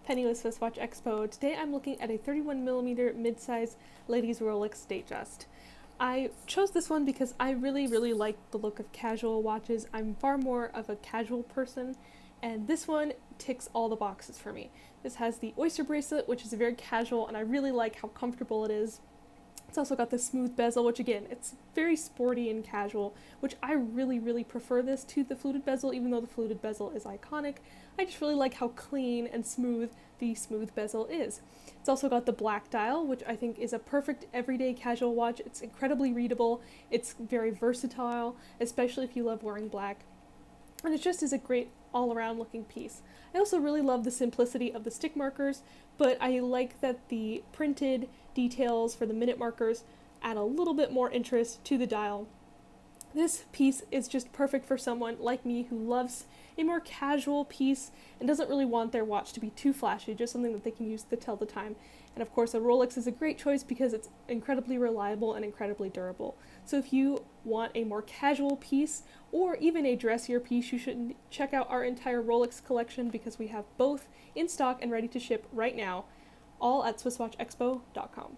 Penny with SwissWatchExpo. Today I'm looking at a 31mm mid-size ladies Rolex Datejust. I chose this one because I really like the look of casual watches. I'm far more of a casual person, and this one ticks all the boxes for me. This has the Oyster bracelet, which is very casual, and I really like how comfortable it is. It's also got the smooth bezel, which again, it's very sporty and casual, which I really prefer this to the fluted bezel, even though the fluted bezel is iconic. I just really like how clean and smooth the smooth bezel is. It's also got the black dial, which I think is a perfect everyday casual watch. It's incredibly readable, it's very versatile, especially if you love wearing black. And it just is a great all-around looking piece. I also really love the simplicity of the stick markers, but I like that the printed details for the minute markers add a little bit more interest to the dial. This piece is just perfect for someone like me who loves a more casual piece and doesn't really want their watch to be too flashy, just something that they can use to tell the time. And of course, a Rolex is a great choice because it's incredibly reliable and incredibly durable. So if you want a more casual piece or even a dressier piece, you should check out our entire Rolex collection because we have both in stock and ready to ship right now, all at SwissWatchExpo.com.